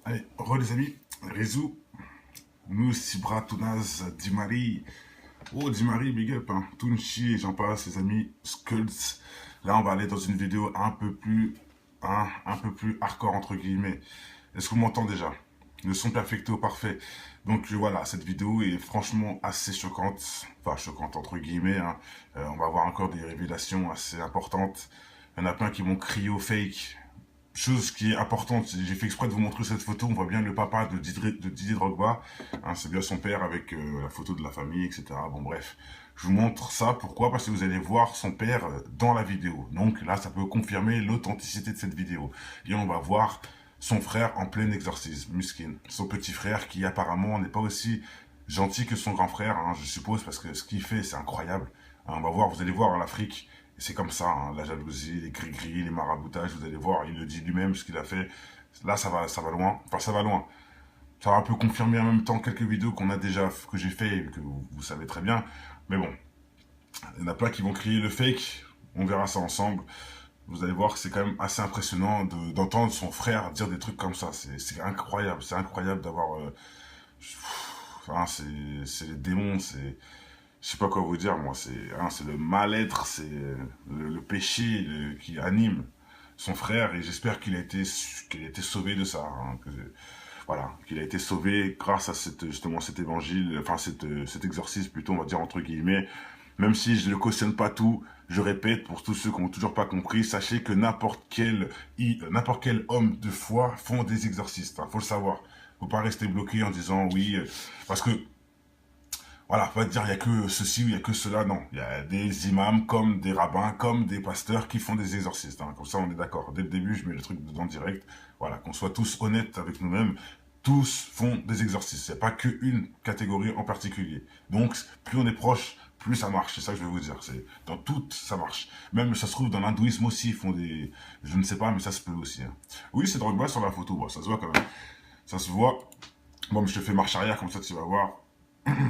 Allez, re les amis, Rizou, nous, Sibra, Tounaz, Dimari. Oh, Dimari, big up, hein. Tunchi et j'en passe, les amis, Skulls. Là, on va aller dans une vidéo un peu plus hardcore, entre guillemets. Est-ce que vous m'entendez déjà? Le son perfecto, parfait. Donc voilà, cette vidéo est franchement assez choquante. Enfin, choquante, entre guillemets, hein. On va avoir encore des révélations assez importantes. Il y en a plein qui vont crier au fake. Chose qui est importante, j'ai fait exprès de vous montrer cette photo, on voit bien le papa de Didier Drogba, hein, c'est bien son père avec la photo de la famille, etc. Bon bref, je vous montre ça, pourquoi? Parce que vous allez voir son père dans la vidéo. Donc là, ça peut confirmer l'authenticité de cette vidéo. Et on va voir son frère en plein exorcisme, Muskin. Son petit frère qui apparemment n'est pas aussi gentil que son grand frère, hein, je suppose, parce que ce qu'il fait, c'est incroyable. Hein, on va voir, vous allez voir en Afrique. Et c'est comme ça, hein, la jalousie, les gris-gris, les maraboutages, vous allez voir, il le dit lui-même ce qu'il a fait. Là, ça va loin. Enfin, ça va loin. Ça va un peu confirmer en même temps quelques vidéos qu'on a déjà, que j'ai fait, et que vous savez très bien. Mais bon, il y en a pas qui vont crier le fake. On verra ça ensemble. Vous allez voir que c'est quand même assez impressionnant d'entendre son frère dire des trucs comme ça. C'est incroyable. C'est incroyable d'avoir... enfin, c'est les démons, c'est... Je sais pas quoi vous dire, moi, c'est le mal-être, c'est le péché qui anime son frère, et j'espère qu'il a été sauvé de ça, hein, voilà, qu'il a été sauvé grâce à justement cet évangile, enfin cet exorcisme plutôt, on va dire entre guillemets, même si je ne cautionne pas tout, je répète, pour tous ceux qui n'ont toujours pas compris, sachez que n'importe quel homme de foi font des exorcistes, hein, faut le savoir. Faut pas rester bloqué en disant oui, parce que voilà, faut pas dire il y a que ceci ou il y a que cela, non. Il y a des imams comme des rabbins, comme des pasteurs qui font des exorcistes, hein. Comme ça on est d'accord. Dès le début, je mets le truc dedans direct. Voilà, qu'on soit tous honnêtes avec nous-mêmes. Tous font des exorcistes. Il n'y a pas qu'une catégorie en particulier. Donc, plus on est proche, plus ça marche. C'est ça que je vais vous dire. C'est dans tout, ça marche. Même, ça se trouve, dans l'hindouisme aussi, ils font des... Je ne sais pas, mais ça se peut aussi, hein. Oui, c'est Drogba sur la photo. Bon, ça se voit quand même. Ça se voit. Bon, mais je te fais marche arrière, comme ça tu vas voir.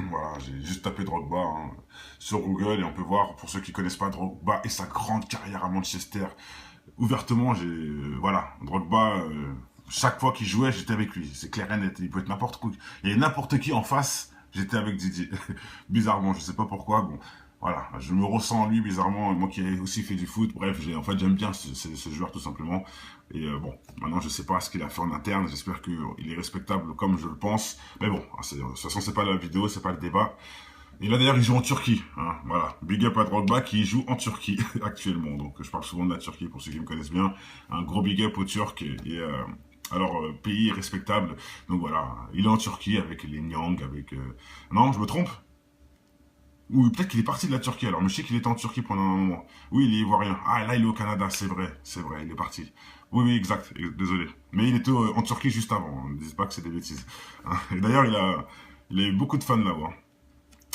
Voilà, j'ai juste tapé Drogba, hein, sur Google, et on peut voir, pour ceux qui connaissent pas Drogba et sa grande carrière à Manchester, ouvertement, voilà, Drogba, chaque fois qu'il jouait, j'étais avec lui, c'est clair et net, il peut être n'importe quoi, il y a n'importe qui en face, j'étais avec Didier, bizarrement, je sais pas pourquoi, bon, voilà, je me ressens en lui bizarrement, moi qui ai aussi fait du foot, bref, en fait j'aime bien ce joueur tout simplement, et bon, maintenant je sais pas ce qu'il a fait en interne, j'espère qu'il est respectable comme je le pense, mais bon, de toute façon c'est pas la vidéo, c'est pas le débat. Et là d'ailleurs il joue en Turquie, hein, voilà, big up à Drogba qui joue en Turquie actuellement, donc je parle souvent de la Turquie pour ceux qui me connaissent bien, un gros big up aux Turcs, et alors pays respectable, donc voilà, il est en Turquie avec les Nyang, avec... Non, je me trompe? Ou peut-être qu'il est parti de la Turquie alors, mais je sais qu'il était en Turquie pendant un moment. Oui, il est ivoirien. Ah, là, il est au Canada, c'est vrai, il est parti. Oui, oui, exact, désolé. Mais il était en Turquie juste avant, hein. Ne dites pas que c'est des bêtises. Et d'ailleurs, il a eu beaucoup de fans là-bas.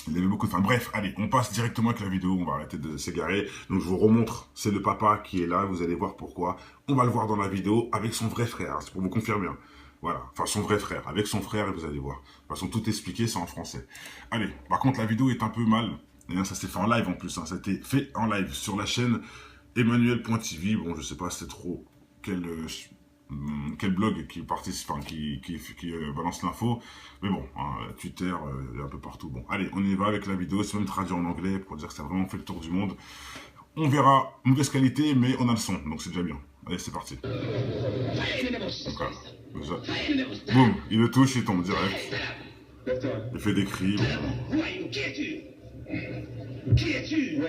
Il avait beaucoup de fans. Bref, allez, on passe directement avec la vidéo, on va arrêter de s'égarer. Donc je vous remontre, c'est le papa qui est là, vous allez voir pourquoi. On va le voir dans la vidéo avec son vrai frère, c'est pour vous confirmer, hein. Voilà, enfin son vrai frère, avec son frère, et vous allez voir. De toute façon, tout expliqué, c'est en français. Allez, par contre, la vidéo est un peu mal. Et ça s'est fait en live en plus, hein. Ça a été fait en live sur la chaîne Emmanuel.tv. Bon, je sais pas c'est trop quel blog qui participe, enfin, qui balance l'info. Mais bon, hein, Twitter, un peu partout. Bon, allez, on y va avec la vidéo. C'est même traduit en anglais pour dire que ça a vraiment fait le tour du monde. On verra, mauvaise qualité, mais on a le son, donc c'est déjà bien. Allez, c'est parti. Donc, voilà, déjà. Boum, il le touche, il tombe direct. Il fait des cris. Bon. Qui es-tu? Qui es-tu?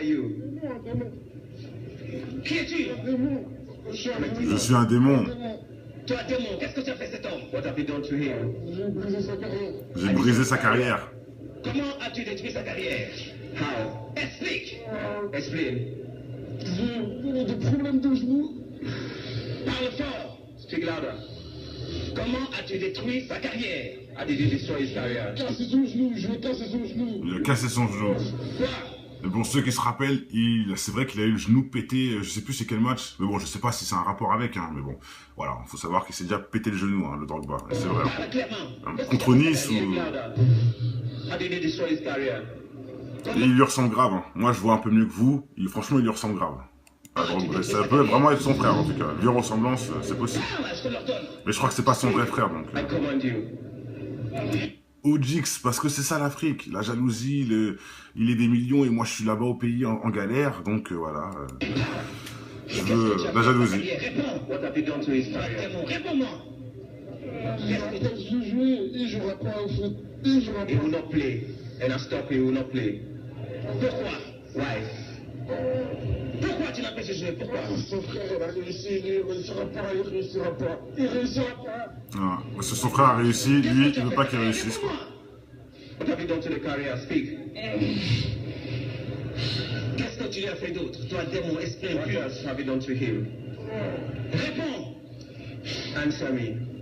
Qui es-tu? Je suis un démon. Toi, démon, qu'est-ce que tu as fait cet homme? What have you done to him? J'ai brisé sa carrière. Comment as-tu détruit sa carrière? How? Explique. Explain. J'ai des problèmes de genoux. Parle fort. Speak louder. Comment as-tu détruit sa carrière? How did you destroy his career? Casser son genou, je vais casser son genou. Il a cassé son genou. Quoi? Et pour ceux qui se rappellent, c'est vrai qu'il a eu le genou pété, je sais plus c'est quel match, mais bon, je sais pas si c'est un rapport avec, hein, mais bon, voilà, il faut savoir qu'il s'est déjà pété le genou, hein, le Drogba, c'est vrai. Parle clairement. Contre Nice, Speak louder. How did you destroy his career? Et il lui ressemble grave, hein. Moi je vois un peu mieux que vous, franchement il lui ressemble grave. Ah, donc, ça peut vraiment être son frère en tout cas. Vu en ressemblance, c'est possible. Je te l'ordonne. Mais je crois que c'est pas son vrai frère donc. I command you. Ojix, parce que c'est ça l'Afrique. La jalousie, il est des millions et moi je suis là-bas au pays en galère. Donc voilà. Je veux la jalousie. Réponds. What have you done to his career? Réponds-moi. Je joue jouer, il jouera pas au foot. Il jouera He will pas. not play. And I stop, he will not play. Pourquoi? Why? Pourquoi tu n'as pas joué? Pourquoi? Son frère, il a réussi, lui, il réussira pas, il réussira pas. Il réussira pas. Ah, parce que son frère a réussi, lui, il veut pas qu'il réussisse. Quoi. What have you done to the career? Speak. Qu'est-ce que tu lui as fait d'autre? Toi, démon, esprit impur. What else have you done to him? Réponds. Answer me.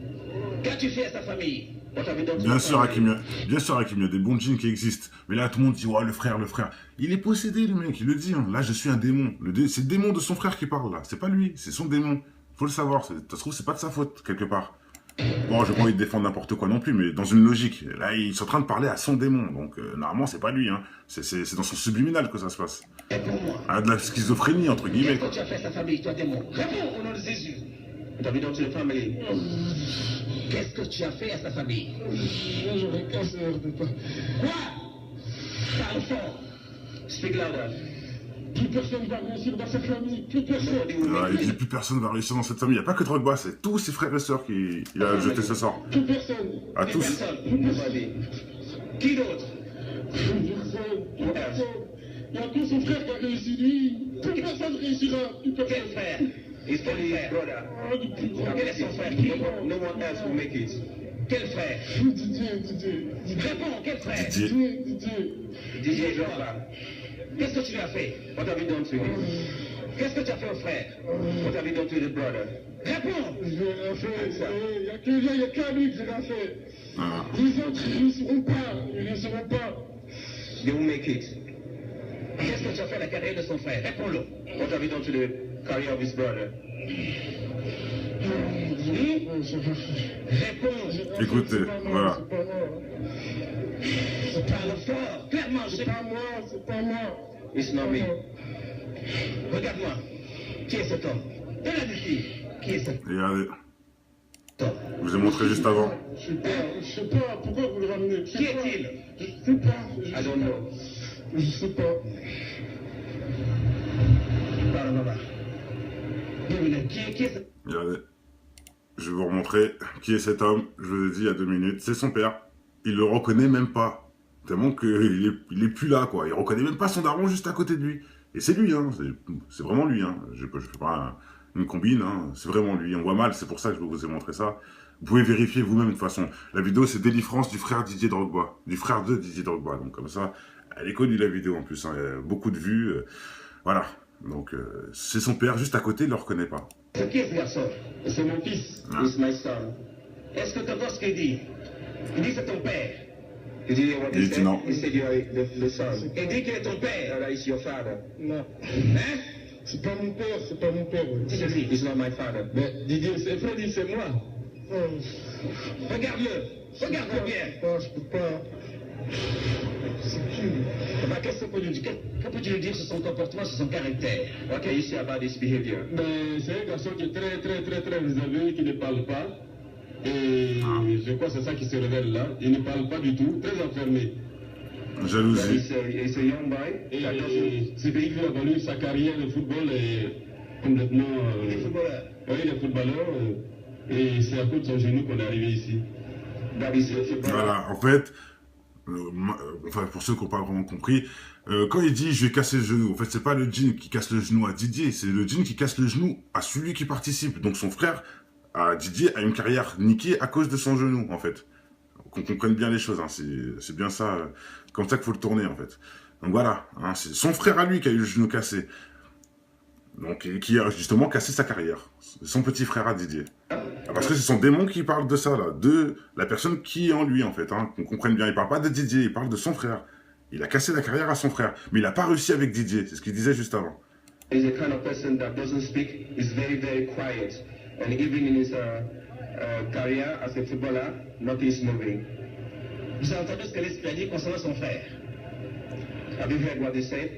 Qu'as-tu fait à sa famille? What have you done to Bien his sûr, family? Hakim, il y a des bons djinns qui existent. Mais là, tout le monde dit, ouais, le frère, le frère. Il est possédé, le mec, il le dit. Hein. Là, je suis un démon. C'est le démon de son frère qui parle, là. C'est pas lui, c'est son démon. Faut le savoir. Ça se trouve, c'est pas de sa faute, quelque part. Bon, je pas envie de défendre n'importe quoi non plus, mais dans une logique. Là, ils sont en train de parler à son démon. Donc, normalement, c'est pas lui. Hein. C'est dans son subliminal que ça se passe. Réponds-moi. Ah, de la schizophrénie, entre guillemets. Qu'est-ce que tu as fait à sa famille, toi, démon? Réponds au nom de Jésus. What have you done to the family? Qu'est-ce que tu as fait à sa famille? J'aurais cancer de pas. Quoi? Parle fort. Speak louder. Plus personne va réussir dans sa famille. Plus personne. Nobody will Ah, make il dit it. plus personne va réussir dans cette famille. Il n'y a pas que Drogba, c'est tous ses frères et sœurs qui il a jeté ce sort. Plus personne. À Plus tous. personne. Nobody. Qui d'autre? Plus personne. Plus personne. Il y a que son frère qui a réussi, lui. Plus personne réussira. Plus Quel personne. frère? His only brother. Ah, le plus grand. Quel est son frère? No one else will make it. Quel frère? Didier. Réponds, quel frère? Didier. Didier Drogba. Qu'est-ce que tu lui as fait? What have you done to him? Qu'est-ce que tu as fait au frère? What have you done to the brother? Réponds! Je vais rien faire. Il n'y a qu'à lui que j'ai rien fait. Ah. Les autres, ils ne réussiront pas. Ils ne réussiront pas. They will make it. Qu'est-ce que tu as fait à la carrière de son frère? Réponds-le. What have you done to the career of his brother? Réponds! Écoutez, voilà. Parle fort, clairement, C'est pas moi, c'est pas moi. It's not me. Regarde-moi. Qui est cet homme? Elle a dit qui est cet Regardez, homme? je vous ai montré juste avant. Je sais pas, pourquoi vous le ramenez? Je sais Qui pas. est-il? Je sais pas. I don't know. Je sais pas. Parle, papa. Dis-moi, qui est cet Regardez. Je vais vous remontrer qui est cet homme. Je vous ai dit il y a 2 minutes. C'est son père. Il le reconnaît même pas. Tellement qu'il est plus là, quoi. Il reconnaît même pas son daron juste à côté de lui. Et c'est lui, hein. C'est vraiment lui, hein. Je fais pas une combine, hein. C'est vraiment lui. On voit mal, c'est pour ça que je vous ai montré ça. Vous pouvez vérifier vous-même de toute façon. La vidéo, c'est délivrance du frère Didier Drogba. Du frère de Didier Drogba. Donc comme ça, elle est connue la vidéo en plus. Hein. Il y a beaucoup de vues. Voilà. Donc c'est son père juste à côté, il le reconnaît pas. Qui est ce garçon? C'est mon fils. Ah. It's my son. Est-ce que tu entends ce qu'il dit? Il dit c'est ton père. Did you hear what Il he dit said? non. He said you are the son. Il dit qu'il est ton père. That is your father. Non. Hein? C'est pas mon père, c'est pas mon père. Oui. Si je dis, it's not my father. Mais Didier, c'est Freddy, c'est moi. Regarde-le. Regarde-le bien. Je peux pas. C'est qui lui? Bah, qu'est-ce que que peux-tu lui dire sur son comportement, sur son caractère? What can you say about his behavior? Mais c'est un garçon qui est très réservé, qui ne parle pas. Et je crois que c'est ça qui se révèle là. Il ne parle pas du tout, très enfermé. Jalousie. He's a young boy. Et ce pays qui a valu sa carrière de football est complètement. Il est footballeur. Oui, il est footballeur. Et c'est à cause de son genou qu'on est arrivé ici. That is a footballer. Voilà, en fait, enfin pour ceux qui n'ont pas vraiment compris, quand il dit je vais casser le genou, en fait c'est pas le djinn qui casse le genou à Didier, c'est le djinn qui casse le genou à celui qui participe. Donc son frère, à Didier, a une carrière niquée à cause de son genou en fait. Qu'on comprenne bien les choses, hein. C'est bien ça, comme ça qu'il faut le tourner en fait. Donc voilà, hein, c'est son frère à lui qui a eu le genou cassé. Donc, et qui a justement cassé sa carrière. C'est son petit frère à Didier. Parce que c'est son démon qui parle de ça, là. De la personne qui est en lui, en fait. Hein, qu'on comprenne bien. Il parle pas de Didier, il parle de son frère. Il a cassé la carrière à son frère. Mais il n'a pas réussi avec Didier. C'est ce qu'il disait juste avant. He's the kind of person that doesn't speak. He's very, very quiet. And even in his career as a footballer, nothing is moving. Vous avez entendu ce que l'Esprit a dit concernant son frère? Have you heard what he said?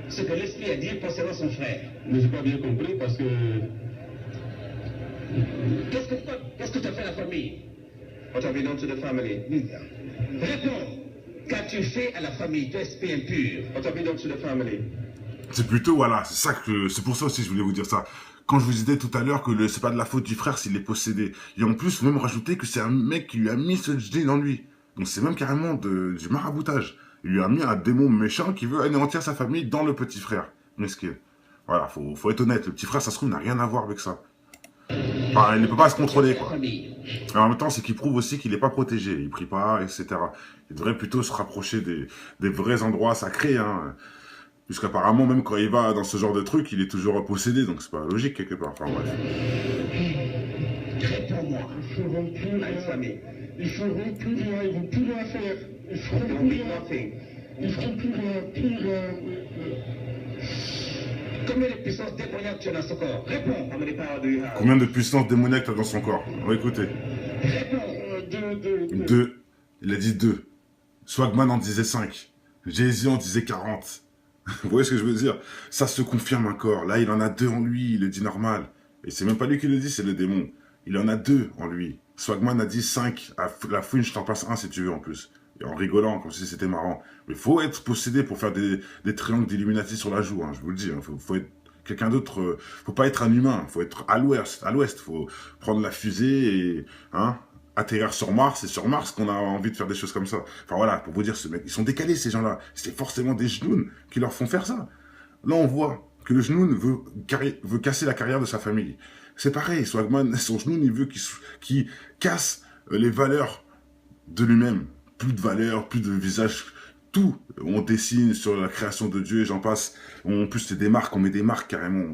ce que l'esprit a dit concernant son frère. Mais j'ai pas bien compris parce que... Qu'est-ce que tu as fait à la famille? What have you done to the family? Réponds. Qu'as-tu fait à la famille, toi esprit impur? What have you done to the family? C'est plutôt, voilà, c'est pour ça aussi que je voulais vous dire ça. Quand je vous disais tout à l'heure que c'est pas de la faute du frère s'il est possédé. Et en plus, faut même rajouter que c'est un mec qui lui a mis ce djinn en lui. Donc c'est même carrément du maraboutage. Il lui a mis un démon méchant qui veut anéantir sa famille dans le petit frère. Mesquin. Voilà, faut être honnête. Le petit frère, ça se trouve, n'a rien à voir avec ça. Enfin, il ne peut pas se contrôler, quoi. Et en même temps, c'est qu'il prouve aussi qu'il n'est pas protégé. Il prie pas, etc. Il devrait plutôt se rapprocher des vrais endroits sacrés, hein. Puisqu'apparemment, même quand il va dans ce genre de truc, il est toujours possédé. Donc c'est pas logique, quelque part. Enfin, bref. Réponds-moi. Ils feront plus rien. Ils feront plus rien. Ils vont plus rien faire. Ils feront plus rien. Ils feront plus rien. Combien de puissance démoniaque tu as dans son corps? Réponds. How many power do you have? Combien de puissance démoniaque tu as dans son corps? On va écouter. Réponds. 2. Il a dit 2. Swagman en disait 5. Jay-Z en disait 40. Vous voyez ce que je veux dire? Ça se confirme encore. Là, il en a 2 en lui, il le dit normal. Et c'est même pas lui qui le dit, c'est le démon. Il en a 2 en lui. Swagman a dit 5. La fouine, je t'en passe 1 si tu veux en plus. Et en rigolant, comme si c'était marrant. Mais il faut être possédé pour faire des triangles d'Illuminati sur la joue, hein, je vous le dis. Hein. Faut être quelqu'un d'autre. Faut pas être un humain. Faut être à l'ouest. Faut prendre la fusée et atterrir sur Mars. C'est sur Mars qu'on a envie de faire des choses comme ça. Enfin voilà, pour vous dire, ce mec, ils sont décalés ces gens-là. C'est forcément des genoux qui leur font faire ça. Là, on voit que le genou veut casser la carrière de sa famille. C'est pareil, Swagman, son genou, il veut qu'il casse les valeurs de lui-même. Plus de valeurs, plus de visage, tout. On dessine sur la création de Dieu et j'en passe. En plus, c'est des marques, on met des marques carrément.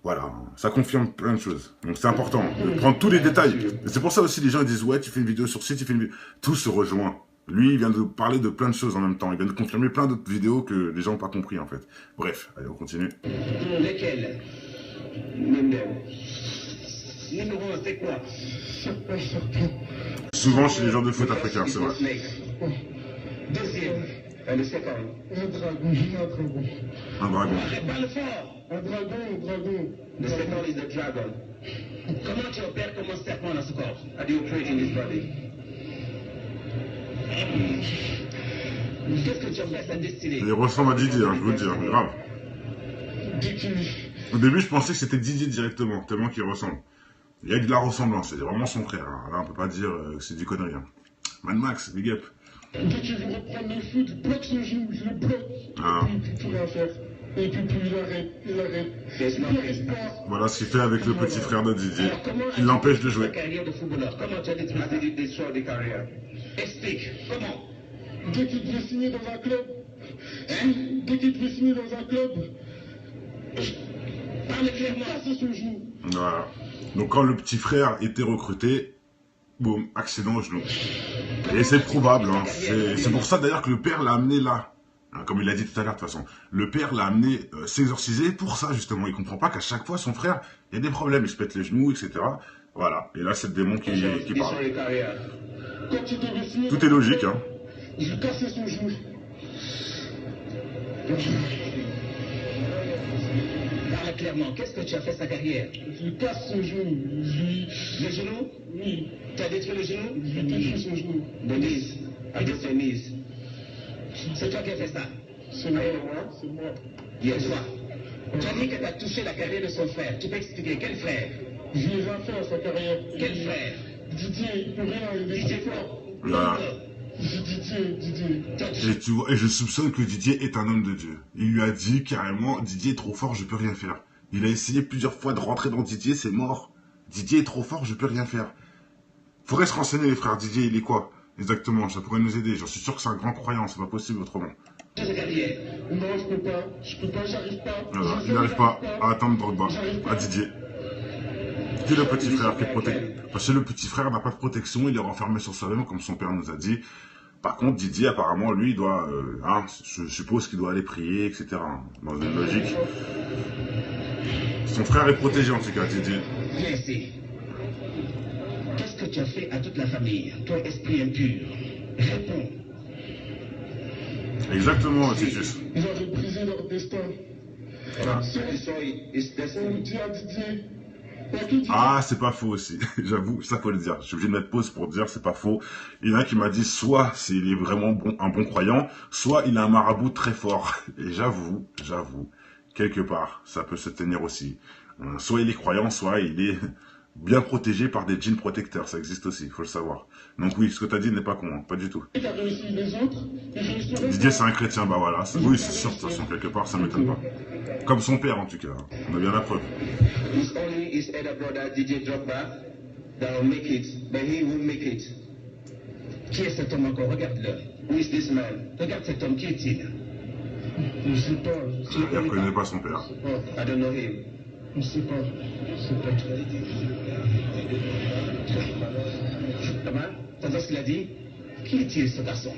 Voilà, ça confirme plein de choses. Donc c'est important de prendre tous les détails. C'est pour ça aussi les gens disent, ouais, tu fais une vidéo sur ci, tu fais une vidéo. Tout se rejoint. Lui, il vient de parler de plein de choses en même temps. Il vient de confirmer plein d'autres vidéos que les gens n'ont pas compris en fait. Bref, allez, on continue. Lesquels? Numéro 1, c'est quoi? Souvent chez les gens de foot africains, c'est vrai. Deuxième, le second. Un dragon. Un dragon. Parle fort. Un dragon. The second is the dragon. Comment tu opères comme un serpent dans ce corps? How do you operate in this body? Qu'est-ce que tu as fait à sa destinée? Il ressemble à Didier, hein, je vous le dis, hein, grave. Didier. Au début, je pensais que c'était Didier directement, tellement qu'il ressemble. Il y a de la ressemblance, c'est vraiment son frère. Hein. Là, on peut pas dire que c'est du connerie. Hein. Mad Max, big up. Dès qu'il veut reprendre le foot, il bloque son genou, je le bloque. Ah. Et puis il peut plus rien faire. Et puis il arrête. Voilà ce qu'il fait avec le petit frère de Didier. Il l'empêche de jouer. Carrière de footballeur. Comment tu as détruit des carrières? Explique. Comment? Dès qu'il devait signer dans un club. Parle clairement. C'est son genou. Voilà. Donc quand le petit frère était recruté, boum, accident au genou. Et c'est probable. Hein. C'est pour ça d'ailleurs que le père l'a amené là. Hein, comme il l'a dit tout à l'heure de toute façon. Le père l'a amené s'exorciser pour ça justement. Il comprend pas qu'à chaque fois son frère, il y a des problèmes. Il se pète les genoux, etc. Voilà. Et là c'est le démon qui parle. Quand il devait signer. Tout est logique. Hein. Je lui cassais son genou. Parle clairement. Qu'est-ce que tu as fait sa carrière? Je lui casse son genou. Le genou? Oui. Tu as détruit le genou? Je lui détruis son genou. The knees. Against your knees. C'est toi qui as fait ça? C'est moi. Yes, toi. Tu as dit que tu as touché la carrière de son frère. Tu peux expliquer quel frère? Je lui ai rien fait à sa carrière. Quel frère? Didier, il peut rien. Il est Didier fort. quoi? Voilà. Didier. Et je soupçonne que Didier est un homme de Dieu. Il lui a dit carrément, Didier est trop fort, je peux rien faire. Il a essayé plusieurs fois de rentrer dans Didier, c'est mort. Didier est trop fort, je peux rien faire. Faudrait se renseigner les frères. Didier, il est quoi? Exactement, ça pourrait nous aider. J'en suis sûr que c'est un grand croyant, c'est pas possible autrement. Non, je peux pas, j'arrive pas. Voilà, il n'arrive pas à atteindre Drogba, à Didier. C'est le petit frère qui est protégé. Parce que le petit frère n'a pas de protection, il est renfermé sur soi-même, comme son père nous a dit. Par contre, Didier, apparemment, lui, il doit, je suppose qu'il doit aller prier, etc. Dans une logique. Son frère est protégé, en tout cas, Didier. Viens ici. Qu'est-ce que tu as fait à toute la famille, toi, esprit impur? Réponds. Exactement, Titus. Ils avaient brisé leur destin. And so it's On destiny. dit à Didier, il y a que Didier. Ah, c'est pas faux aussi. J'avoue, ça faut le dire. Je suis obligé de mettre pause pour dire c'est pas faux. Il y en a qui m'a dit soit il est vraiment un bon croyant, soit il a un marabout très fort. Et j'avoue, quelque part, ça peut se tenir aussi. Soit il est croyant, soit il est bien protégé par des djinns protecteurs. Ça existe aussi, il faut le savoir. Donc oui, ce que tu as dit n'est pas con, hein, pas du tout. Qui a réussi les autres, ils réussiront. Didier, c'est un chrétien, bah voilà. Oui, c'est sûr, de toute façon, quelque part, ça m'étonne pas. Comme son père, en tout cas. On a bien la preuve. It's only his elder brother, DJ Drogba, that will make it, but he won't make it. Qui est cet homme encore? Regarde-le. Who is this man? Regarde cet homme, qui est-il? Je ne sais pas, Tu le Il ne connais reconnaît pas? pas son père. I don't know him. je ne sais pas. Comment? T'entends ce qu'il a dit? Qui est-il, ce garçon?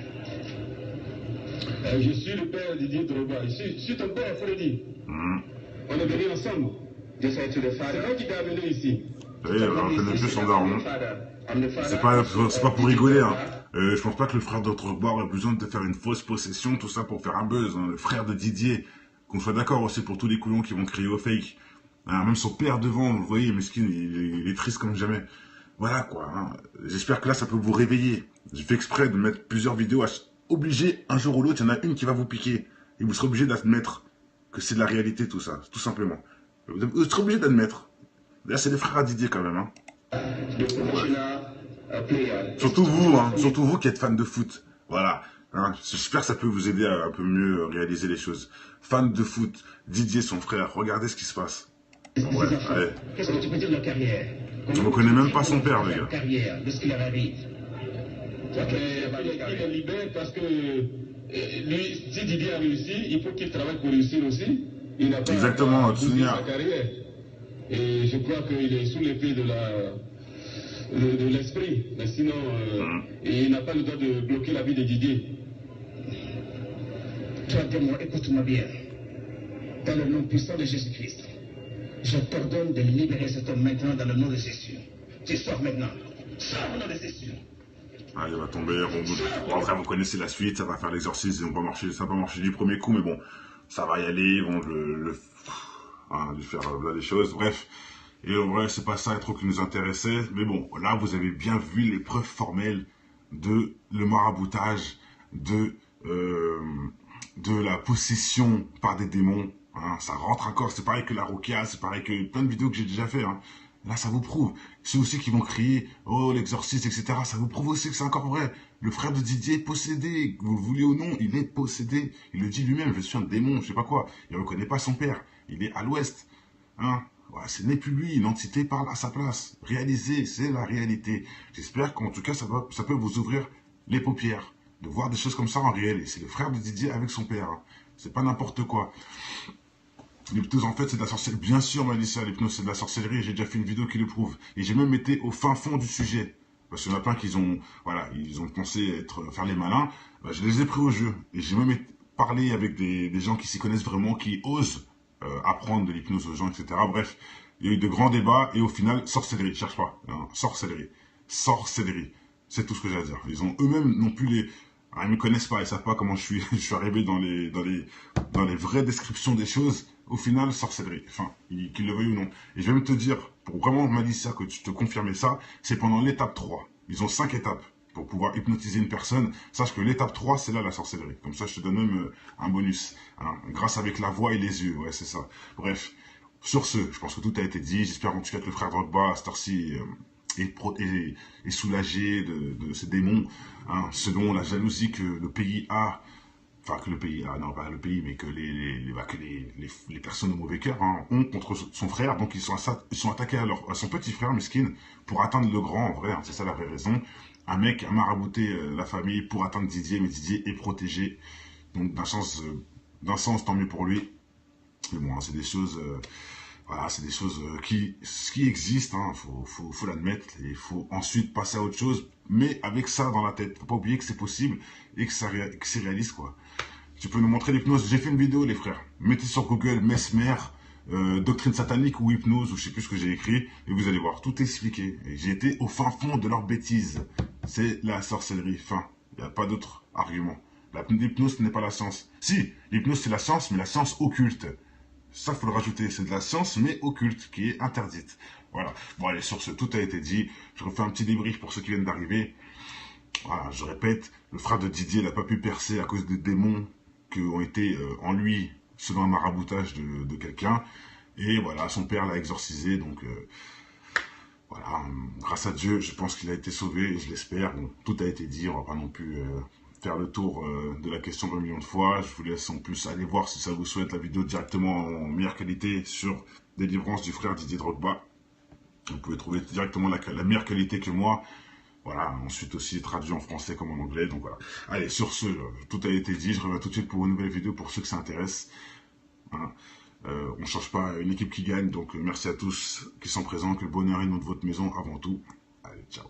Je suis le père Didier Drogba. Je suis ton père, Freddy. On est venus ensemble. Just say to the C'est father. moi qui t'ai amené ici. Vous voyez, on reconnaît plus son daron. I'm the father. C'est pas pour rigoler, hein. Je pense pas que le frère de Drogba aurait besoin de faire une fausse possession, tout ça pour faire un buzz. Hein. Le frère de Didier, qu'on soit d'accord aussi pour tous les couillons qui vont crier au fake. Hein, même son père devant, vous voyez, Meskin, il est triste comme jamais. Voilà quoi. Hein. J'espère que là, ça peut vous réveiller. J'ai fait exprès de mettre plusieurs vidéos. Obligé, un jour ou l'autre, il y en a une qui va vous piquer. Et vous serez obligé d'admettre que c'est de la réalité tout ça, tout simplement. Vous serez obligé d'admettre. Là, c'est les frères à Didier quand même. Hein. The professional player. Surtout vous qui êtes fan de foot. Voilà. Hein, j'espère que ça peut vous aider à un peu mieux réaliser les choses. Fan de foot, Didier, son frère, regardez ce qui se passe. Ouais, allez. Qu'est-ce que tu peux dire de leur carrière? On ne connaît même pas son père, les gars. Carrière, de ce qui leur arrive. Il est libéré parce que lui, si Didier a réussi, il faut qu'il travaille pour réussir aussi. Il n'a pas Exactement, bousillé Tsunia. sa carrière. Et je crois qu'il est sous l'effet de l'esprit. Mais sinon, et il n'a pas le droit de bloquer la vie de Didier. Toi, témoin, écoute-moi bien. Dans le nom puissant de Jésus-Christ, je t'ordonne de libérer cet homme maintenant dans le nom de Jésus. Tu sors maintenant. Sors au nom de Jésus. Ah, il va tomber. Bon, après, vous connaissez la suite, ça va faire l'exorcisme, ça va pas marcher du premier coup, mais bon, ça va y aller, ils vont lui faire là des choses, bref. Et en vrai, c'est pas ça trop qui nous intéressait, mais bon, là, vous avez bien vu les preuves formelles de le maraboutage, de la possession par des démons. Hein, ça rentre encore, c'est pareil que la Ruqya, c'est pareil que plein de vidéos que j'ai déjà fait. Hein. Là, ça vous prouve. Ceux aussi qui vont crier « Oh, l'exorciste, etc. » Ça vous prouve aussi que c'est encore vrai. Le frère de Didier est possédé. Que vous le voulez ou non, il est possédé. Il le dit lui-même, je suis un démon, je sais pas quoi. Il ne reconnaît pas son père. Il est à l'ouest. Hein. Voilà, ce n'est plus lui, une entité parle à sa place. Réalisez, c'est la réalité. J'espère qu'en tout cas, ça peut vous ouvrir les paupières. De voir des choses comme ça en réel. Et c'est le frère de Didier avec son père. Hein. C'est pas n'importe quoi. L'hypnose, en fait, c'est de la sorcellerie. Bien sûr, Malicia, l'hypnose, c'est de la sorcellerie. J'ai déjà fait une vidéo qui le prouve. Et j'ai même été au fin fond du sujet. Parce qu'il y en a plein qui ont, voilà, ils ont pensé faire les malins. Ben, je les ai pris au jeu. Et j'ai même parlé avec des gens qui s'y connaissent vraiment, qui osent apprendre de l'hypnose aux gens, etc. Bref, il y a eu de grands débats. Et au final, sorcellerie. Cherche pas. Hein, sorcellerie. Sorcellerie. C'est tout ce que j'ai à dire. Ils ont eux-mêmes non plus les... Ah, ils me connaissent pas, ils savent pas comment je suis arrivé dans les vraies descriptions des choses. Au final, sorcellerie. Enfin, qu'ils le veuillent ou non. Et je vais même te dire, pour vraiment Malicia, que tu te confirmer ça, c'est pendant l'étape 3. Ils ont 5 étapes pour pouvoir hypnotiser une personne. Sache que l'étape 3, c'est là la sorcellerie. Comme ça, je te donne même un bonus. Hein, grâce avec la voix et les yeux. Ouais, c'est ça. Bref. Sur ce, je pense que tout a été dit. J'espère en tout cas que le frère Drogba, à cette heure-ci, est soulagé de ces démons, hein, selon la jalousie que le pays a, enfin que le pays a, non pas le pays, mais que les personnes au mauvais cœur ont contre son frère. Donc ils sont attaqués à son petit frère Meskin pour atteindre le grand, en vrai, hein, c'est ça la vraie raison. Un mec a marabouté la famille pour atteindre Didier, mais Didier est protégé, donc d'un sens tant mieux pour lui. Mais bon, hein, c'est des choses... Voilà, c'est des choses qui existent, hein, faut l'admettre, et il faut ensuite passer à autre chose, mais avec ça dans la tête. Faut pas oublier que c'est possible et que c'est réaliste, quoi. Tu peux nous montrer l'hypnose. J'ai fait une vidéo, les frères. Mettez sur Google Mesmer, doctrine satanique ou hypnose, ou je sais plus ce que j'ai écrit, et vous allez voir, tout expliqué. Et j'ai été au fin fond de leurs bêtises. C'est la sorcellerie, fin. Il n'y a pas d'autre argument. L'hypnose n'est pas la science. Si, l'hypnose c'est la science, mais la science occulte. Ça, faut le rajouter. C'est de la science, mais occulte, qui est interdite. Voilà. Bon, allez, sur ce, tout a été dit. Je refais un petit débrief pour ceux qui viennent d'arriver. Voilà, je répète, le frère de Didier n'a pas pu percer à cause des démons qui ont été en lui, selon un maraboutage de quelqu'un. Et voilà, son père l'a exorcisé, donc voilà, grâce à Dieu, je pense qu'il a été sauvé, et je l'espère. Bon, tout a été dit, on va pas non plus faire le tour de la question 20 millions de fois. Je vous laisse en plus aller voir si ça vous souhaite la vidéo directement en meilleure qualité sur Délivrance du frère Didier Drogba. Vous pouvez trouver directement la meilleure qualité que moi. Voilà, ensuite aussi traduit en français comme en anglais, donc voilà. Allez, sur ce, tout a été dit, je reviens tout de suite pour une nouvelle vidéo pour ceux que ça intéresse. Voilà. On ne change pas une équipe qui gagne, donc merci à tous qui sont présents, que le bonheur est dans votre maison avant tout. Allez, ciao.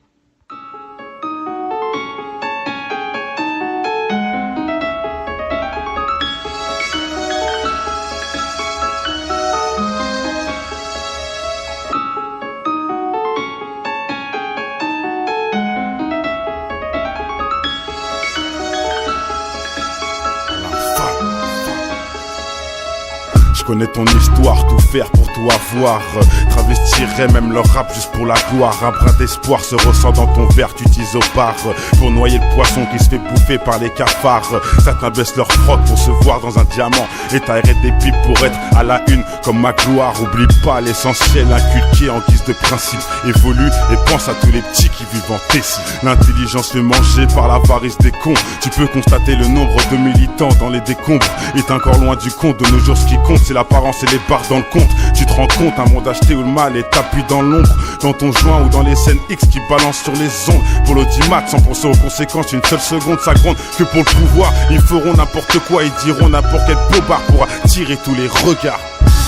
Je connais ton histoire, tout faire pour tout avoir. Travestirais même leur rap juste pour la gloire. Un brin d'espoir se ressent dans ton verre, tu t'isopares pour noyer le poisson qui se fait bouffer par les cafards. Certains baissent leur froc pour se voir dans un diamant et t'arrêtes des pipes pour être à la une comme ma gloire. Oublie pas l'essentiel inculqué en guise de principe. Évolue et pense à tous les petits qui vivent en Tessie. L'intelligence fait manger par l'avarice des cons. Tu peux constater le nombre de militants dans les décombres. Est encore loin du compte, de nos jours ce qui compte c'est l'apparence et les barres dans le compte. Tu te rends compte, un monde acheté où le mal est tapis dans l'ombre, dans ton joint ou dans les scènes X qui balancent sur les ondes. Pour l'audimat, sans penser aux conséquences, une seule seconde ça gronde. Que pour le pouvoir, ils feront n'importe quoi, ils diront n'importe quel bobard pour attirer tous les regards.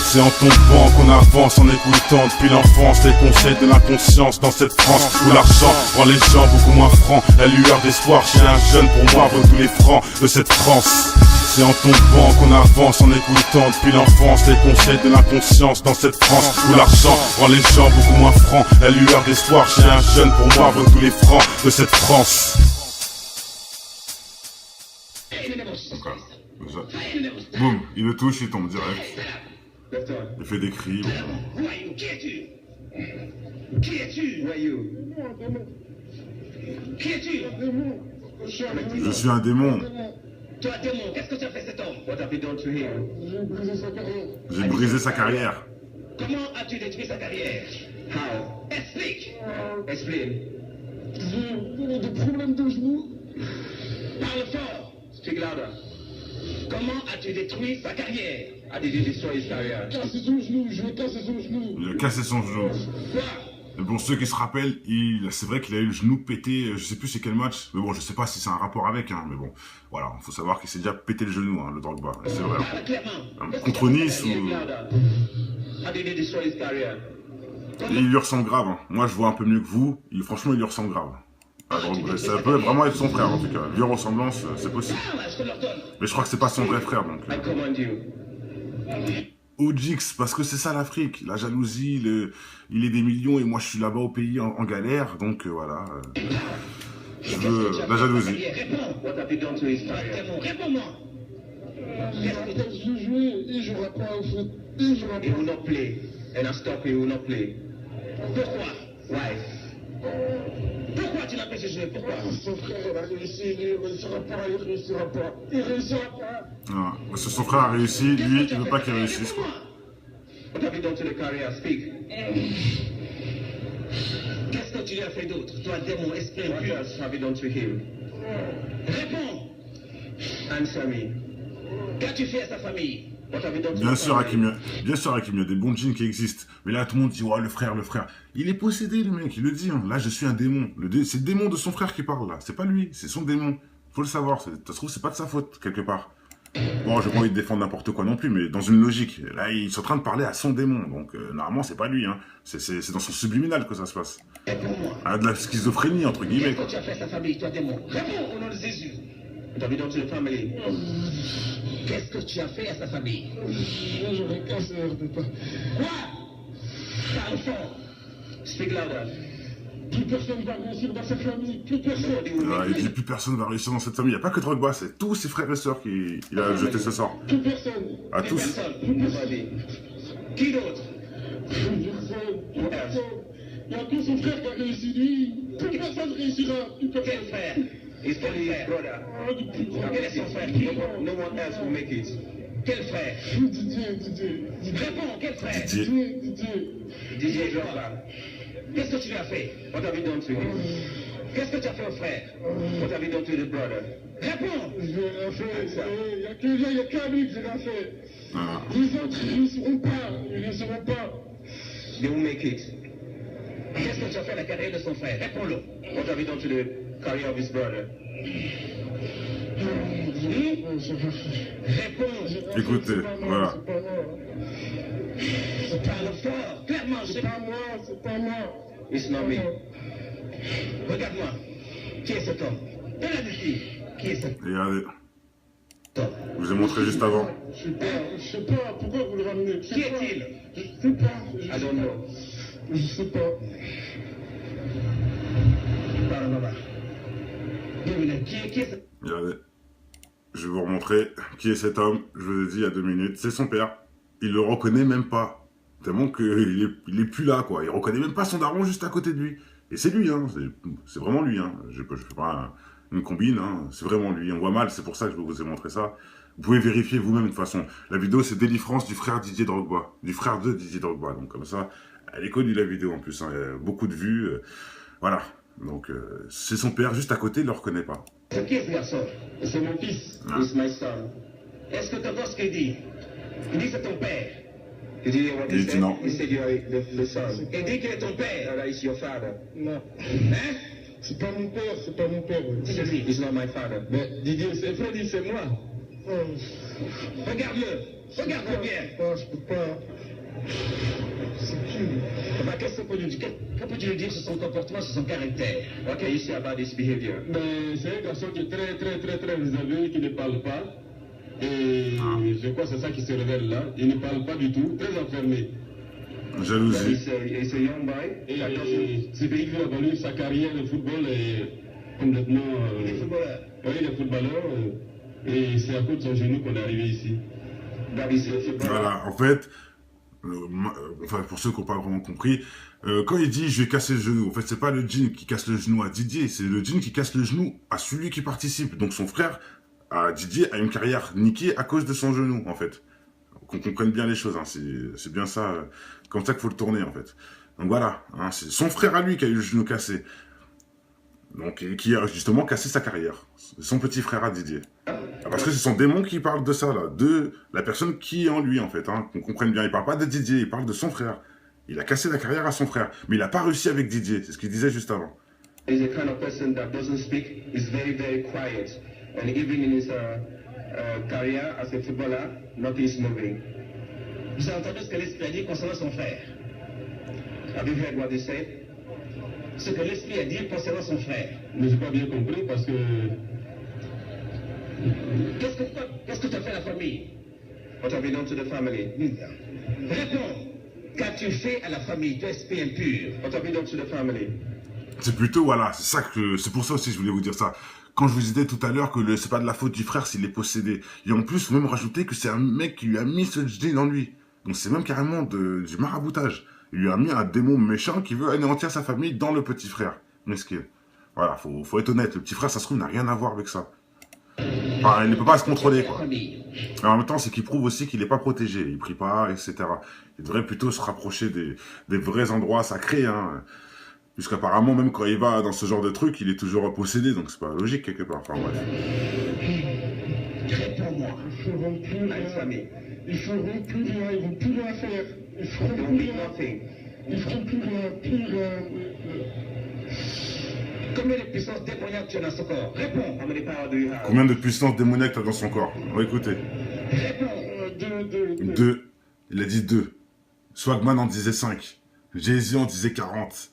C'est en tombant qu'on avance en écoutant depuis l'enfance les conseils de l'inconscience dans cette France où l'argent rend les gens beaucoup moins francs. La lueur d'espoir chez un jeune pour moi vaut tous les francs de cette France. C'est en tombant qu'on avance en écoutant depuis l'enfance les conseils de l'inconscience dans cette France où l'argent rend les gens beaucoup moins francs. La lueur d'espoir chez un jeune pour moi vaut tous les francs de cette France. Boum, il le touche, il tombe direct. Il fait des cris. Voyou, qui es-tu? Qui es-tu, voyou? Qui es-tu? Je suis un démon. Toi, démon, qu'est-ce que tu as fait cet homme? What have you done to him? J'ai brisé sa carrière. J'ai brisé sa carrière. Comment as-tu détruit sa carrière? How? Explique. Explain. J'ai des problèmes de genoux. Parle fort. Speak louder. Comment as-tu détruit sa carrière? How did you destroy his career? Casser son genou, je vais casser son genou. Il a cassé son genou. Quoi? Et pour ceux qui se rappellent, c'est vrai qu'il a eu le genou pété, je sais plus c'est quel match, mais bon, je sais pas si c'est un rapport avec, hein, mais bon, voilà, faut savoir qu'il s'est déjà pété le genou, hein, le Drogba, c'est vrai. Parle clairement. Contre Nice, Speak louder. How did you destroy his career? et il lui ressemble grave, hein. Moi je vois un peu mieux que vous, franchement il lui ressemble grave. Donc, ça peut vraiment être son frère en tout cas, vieux ressemblance, c'est possible. Mais je crois que c'est pas son vrai frère, donc. I command you. Ojix, parce que c'est ça l'Afrique, la jalousie, il est des millions et moi je suis là-bas au pays en galère, donc voilà. Je veux la jalousie. Réponds. What have you done to his career? Réponds-moi. Je jouais, il jouera pas au foot. Il jouera He pas. will not play. And I stop, he will not play. Pourquoi? Why? Pourquoi tu n'as pas joué? Pourquoi? Son frère, il a réussi, lui, il réussira pas, il réussira pas. Il réussira pas. Ah, parce que son frère a réussi, lui il veut pas qu'il réussisse quoi. What have you done to the career? Speak. Qu'est-ce que tu lui as fait d'autre? Toi, démon, esprit impur. What else have you done to him? Réponds. Answer me. Qu'as-tu fait à sa famille? What have you done to Bien his sûr, family? Hakim, il y a des bons djinns qui existent. Mais là, tout le monde dit, ouais, le frère. Il est possédé, le mec, il le dit. Hein. Là, je suis un démon. C'est le démon de son frère qui parle, là. C'est pas lui, c'est son démon. Faut le savoir. Ça se trouve, c'est pas de sa faute, quelque part. Bon, je n'ai pas envie de défendre n'importe quoi non plus, mais dans une logique. Là, ils sont en train de parler à son démon. Donc, normalement, c'est pas lui. Hein. C'est dans son subliminal que ça se passe. Ah, de la schizophrénie, entre guillemets. Qu'est-ce que tu as fait à sa famille, toi, démon? Réponds au nom de Jésus. What have you done to the family? Qu'est-ce que tu as fait à sa famille? J'aurais un cancer, papa. Quoi? Parle fort. Speak louder. Plus personne ne va réussir dans sa famille, plus personne. Il dit plus personne va réussir dans cette famille. Il n'y a pas que Drogba, c'est tous ses frères et sœurs qui il a jeté ce sort. Plus personne. À tous. Qui d'autre? Plus personne. Il y a que son frère qui a réussi, lui. Plus personne réussira. Plus personne. Quel frère? His brother. Quel est son frère? No one else will make it. Quel frère? Didier. Réponds, quel frère? Didier. Drogba. Qu'est-ce que tu lui as fait? What have you done to him? Qu'est-ce que tu as fait au frère? What have you done to the brother? Réponds! Je vais rien faire. Il n'y a qu'à lui que j'ai rien fait. Ah. Les autres, ils ne réussiront pas. Ils ne réussiront pas. They will make it. Qu'est-ce que tu as fait à la carrière de son frère? Réponds-le. What have you done to the career of his brother? Réponds. Écoutez, voilà. Parle fort, clairement. C'est pas moi. It's not me. Regarde-moi. Qui est cet homme? De la défi. Qui est cet Regardez, homme? je vous ai montré juste avant. Je sais pas. Pourquoi vous le ramenez? Qui est-il? Je sais pas. I don't know. Je sais pas. Parle, papa. Qui est cet Regardez, je vais vous remontrer qui est cet homme. Je vous ai dit il y a 2 minutes, c'est son père. Il le reconnaît même pas. Tellement qu'il est plus là, quoi. Il reconnaît même pas son daron juste à côté de lui. Et c'est lui, hein. C'est vraiment lui, hein. Je fais pas une combine, hein. C'est vraiment lui. On voit mal, c'est pour ça que je vous ai montré ça. Vous pouvez vérifier vous-même de toute façon. La vidéo, c'est Délivrance du frère Didier Drogba. Du frère de Didier Drogba. Donc comme ça, elle est connue la vidéo en plus. Hein. Il y a beaucoup de vues. Voilà. Donc c'est son père juste à côté, il le reconnaît pas. Qui est ce garçon? C'est mon fils. Ah. It's my son. Est-ce que tu entends ce qu'il dit? Il dit c'est ton père. Did you hear what Il he dit said? non. He said you are the son. Il dit qu'il est ton père. That is your father. Non. Hein? C'est pas mon père. Dis-le-lui. It's not my father. Mais Didier, c'est frère dit c'est moi. Regarde-le. Regarde-le bien. Je peux pas. C'est qui? Bah, qu'est-ce que peux-tu nous dire sur son comportement, sur son caractère? What can you say about this behavior? Mais c'est un garçon qui est très réservé, qui ne parle pas. Et je crois que c'est ça qui se révèle là. Il ne parle pas du tout, très enfermé. Jalousie. He's a young boy. Et ce pays lui a valu sa carrière de football est complètement... Footballeur. Oui, il est footballeur. Et c'est à cause de son genou qu'on est arrivé ici. That is a footballer. Voilà, en fait, enfin pour ceux qui n'ont pas vraiment compris, quand il dit je vais casser le genou, en fait c'est pas le djinn qui casse le genou à Didier, c'est le djinn qui casse le genou à celui qui participe. Donc son frère, à Didier, a une carrière niquée à cause de son genou en fait. Qu'on comprenne bien les choses, hein. C'est bien ça, comme ça qu'il faut le tourner en fait. Donc voilà, hein, c'est son frère à lui qui a eu le genou cassé. Donc, et qui a justement cassé sa carrière. C'est son petit frère à Didier. Parce que c'est son démon qui parle de ça, là. De la personne qui est en lui, en fait. Hein, qu'on comprenne bien. Il parle pas de Didier, il parle de son frère. Il a cassé la carrière à son frère. Mais il n'a pas réussi avec Didier. C'est ce qu'il disait juste avant. He's a kind of person that doesn't speak. He's very, very quiet. And even in his career as a footballer, nothing is moving. Vous avez entendu ce que l'Esprit a dit concernant son frère? Have you heard what he said? Ce que l'Esprit a dit concernant son frère. Mais j'ai pas bien compris parce que... Qu'est-ce que tu as fait à la famille? What have you done to the family? Réponds. Qu'as-tu fait à la famille, toi esprit impur? What have you done to the family? C'est plutôt, voilà, c'est pour ça aussi que je voulais vous dire ça. Quand je vous disais tout à l'heure que c'est pas de la faute du frère s'il est possédé. Et en plus, vous même rajouter que c'est un mec qui lui a mis ce djinn en lui. Donc c'est même carrément du maraboutage. Il lui a mis un démon méchant qui veut anéantir sa famille dans le petit frère. Mesquin. Voilà, faut être honnête. Le petit frère, ça se trouve, n'a rien à voir avec ça. Enfin, il ne peut pas se contrôler, quoi. Mais en même temps, c'est qu'il prouve aussi qu'il n'est pas protégé. Il prie pas, etc. Il devrait plutôt se rapprocher des vrais endroits sacrés, hein. Puisqu'apparemment, même quand il va dans ce genre de truc, il est toujours possédé. Donc c'est pas logique, quelque part. Enfin, bref. Réponds-moi. Ils feront plus rien. Ils feront plus rien. Ils vont plus rien faire. Ils feront There plus will be rien. nothing. Ils feront plus rien. Combien de puissance démoniaque tu as dans ce corps? Réponds. How many power do you have? Combien de puissance démoniaque t'as dans son corps? On va écouter. Réponds. 2. Il a dit 2. Swagman en disait 5. Jay-Z en disait 40.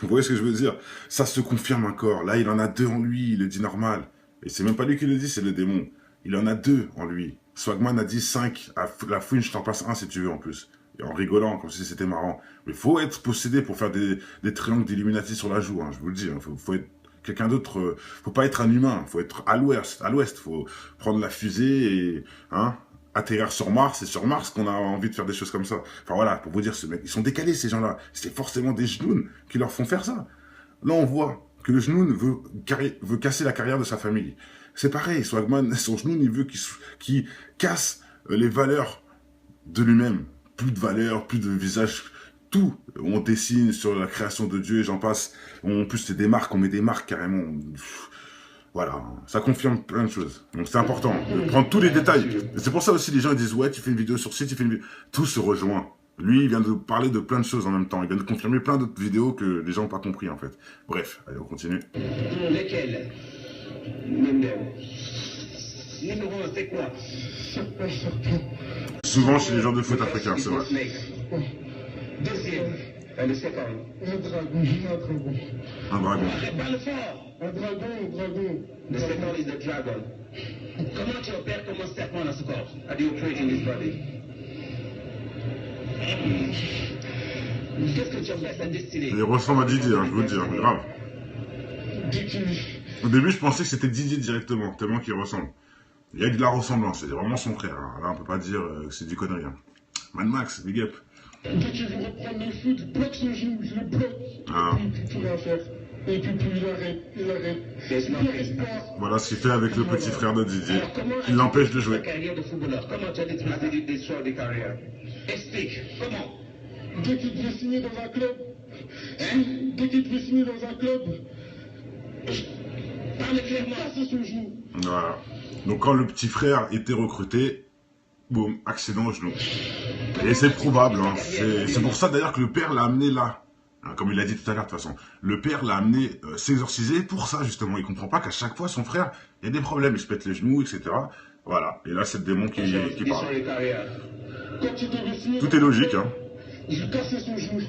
Vous voyez ce que je veux dire? Ça se confirme encore. Là, il en a 2 en lui, il le dit normal. Et c'est même pas lui qui le dit, c'est le démon. Il en a 2 en lui. Swagman a dit 5. La fouine, je t'en passe un si tu veux en plus. en rigolant, comme si c'était marrant. Mais il faut être possédé pour faire des triangles d'Illuminati sur la joue, hein, je vous le dis. Faut être quelqu'un d'autre, faut pas être un humain, faut être à l'ouest, faut prendre la fusée et atterrir sur Mars, c'est sur Mars qu'on a envie de faire des choses comme ça. Enfin voilà, pour vous dire, ils sont décalés ces gens-là, c'est forcément des genoux qui leur font faire ça. Là on voit que le genou veut casser la carrière de sa famille. C'est pareil, Swagman, son genou, il veut qu'il casse les valeurs de lui-même. Plus de valeurs, plus de visage, tout. On dessine sur la création de Dieu et j'en passe. En plus, c'est des marques, on met des marques carrément. Voilà, ça confirme plein de choses. Donc c'est important de prendre tous les détails. C'est pour ça aussi les gens ils disent, ouais, tu fais une vidéo sur ci, tu fais une vidéo. Tout se rejoint. Lui, il vient de parler de plein de choses en même temps. Il vient de confirmer plein d'autres vidéos que les gens n'ont pas compris en fait. Bref, allez, on continue. Lesquels? Numéro 1, c'est quoi? Souvent chez les gens de foot africains, c'est vrai. Deuxième, le second. Un dragon. Parle fort. Un dragon. The second is the dragon. Comment tu opères comme un serpent dans ce corps? How do you operate in this body? Qu'est-ce que tu as fait à sa destinée? Il ressemble à Didier, je vous le dis, grave. Au début, je pensais que c'était Didier directement, tellement qu'il ressemble. Il y a de la ressemblance, c'est vraiment son frère. Là, on peut pas dire que c'est du connerie. Mad Max, big up. Dès qu'il veut reprendre le foot, bloque son genou, je le bloque. Et puis, plus rien faire. Et puis, il arrête. Voilà ce qu'il fait avec le petit frère de Didier. Il l'empêche de jouer. Carrière de footballeur. Comment tu as détruit des carrières? Explique, comment? Dès qu'il devait signer dans un club, Parle clairement. c'est son genou. Voilà. Donc quand le petit frère était recruté, boum, accident au genou. Et c'est probable, c'est pour ça d'ailleurs que le père l'a amené là. Comme il l'a dit tout à l'heure de toute façon. Le père l'a amené s'exorciser pour ça justement. Il comprend pas qu'à chaque fois son frère, il y a des problèmes, il se pète les genoux, etc. Voilà. Et là c'est le démon qui parle. Tout est logique, hein. Je lui cassais son genou.